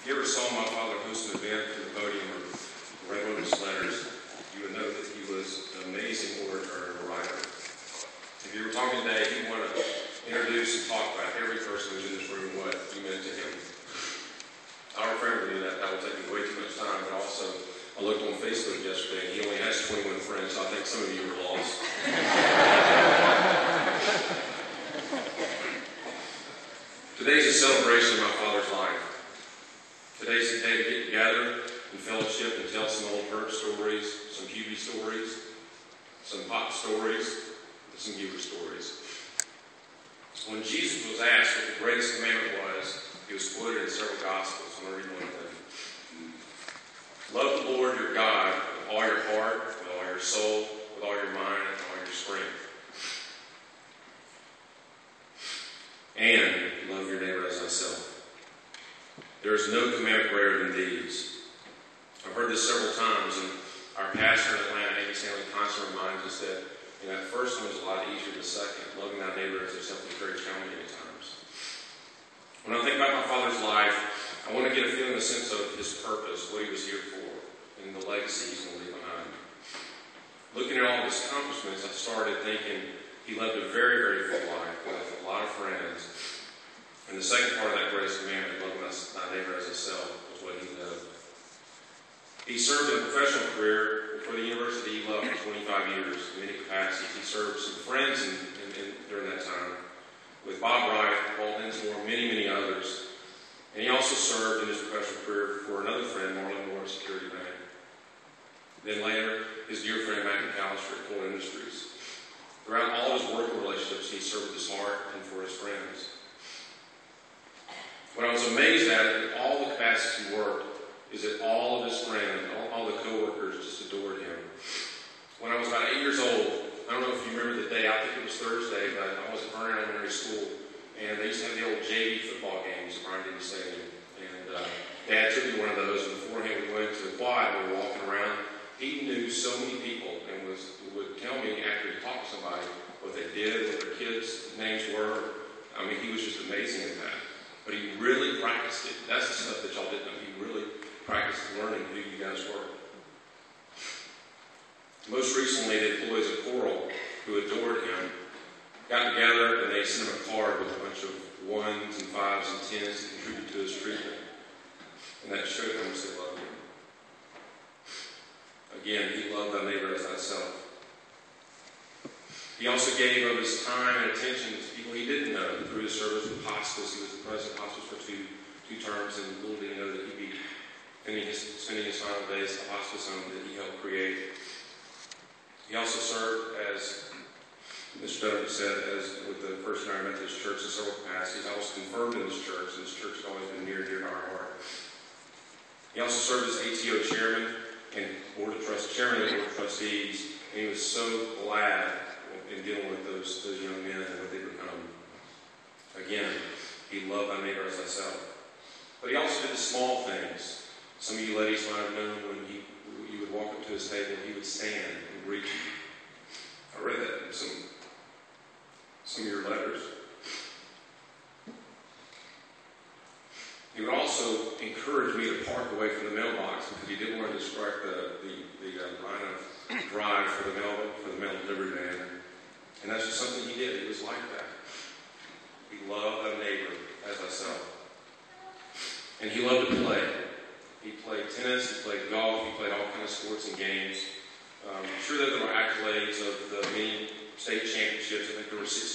If you ever saw my father host an event at the podium or read one of his letters, you would know that he was an amazing orator and a writer. If you were talking today, he'd want to introduce and talk about every person who's in this room, what you meant to him. Our friend would do that. That will take me way too much time, but also I looked on Facebook yesterday and he only has 21 friends, so I think some of you were lost. Today's a celebration of my father's life. Today's the day to get together and fellowship and tell some old Hubert stories, some Hubert stories, some Pop stories, and some Hubert stories. When Jesus was asked what the greatest commandment was, he was quoted in several Gospels. I'm going to read one of them. Love the Lord your God with all your heart, with all your soul, with all your mind, and all your strength. And love your neighbor as thyself. There is no commandment greater than these. I've heard this several times, and our pastor in Atlanta, Amy Stanley, constantly reminds us that that first one is a lot easier than the second. Loving thy neighbor as yourself is very challenging at times. When I think about my father's life, I want to get a feeling, a sense of his purpose, what he was here for, and the legacy he's going to leave behind. Looking at all of his accomplishments, I started thinking he lived a very, very full life with a lot of friends. And the second part of that greatest commandment, loving thy neighbor as himself, was what he lived. He served in a professional career for the university he loved for 25 years in many capacities. He served some friends during that time with Bob Wright, Paul Dinsmore, many, many others. And he also served in his professional career for another friend, Marlon Moore, Security Bank. Then later, his dear friend, Matt Kessler at Coal Industries. Throughout all his working relationships, he served with his heart and for his friends. What I was amazed at in all the capacities he worked is that all of his friends, all the co-workers just adored him. When I was about 8 years old, I don't know if you remember the day, I think it was Thursday, but I was at Vernon Elementary School, and they used to have the old JV football games at Bryant Denny Stadium. And Dad took me to one of those, and beforehand we went to the quad and we were walking around. He knew so many people and would tell me after he talked to somebody what they did, what their kids' names were. I mean, he was just amazing at that. But he really practiced it. That's the stuff that y'all didn't know. He really practiced learning who you guys were. Most recently, the employees of Coral, who adored him, got together and they sent him a card with a bunch of 1s and 5s and 10s to contribute to his treatment. And that showed how much they loved him. Again, he loved thy neighbor as thyself. He also gave of his time and attention to people he didn't know through his service with hospice. He was the president of hospice for two terms, and little did he know that he'd be spending his final days at the hospice home that he helped create. He also served, as Mr. Donovan said, as with the First United Methodist Church in several capacities. I was confirmed in this church, and this church has always been near and dear to our heart. He also served as ATO chairman and chairman of the Board of Trustees, and he was so glad in dealing with those young men and what they become. Again, he loved thy neighbor as thyself. But he also did the small things. Some of you ladies might have known when you would walk up to his table, he would stand and greet you. I read that in some of your letters. He would also encourage me to park away from the mailbox because he didn't want to distract the line of drive for the mail delivery man. And that's just something he did. He was like that. He loved thy neighbor as thyself. And he loved to play. He played tennis, he played golf, he played all kinds of sports and games. I'm sure that there were accolades of the many state championships. I think there were 6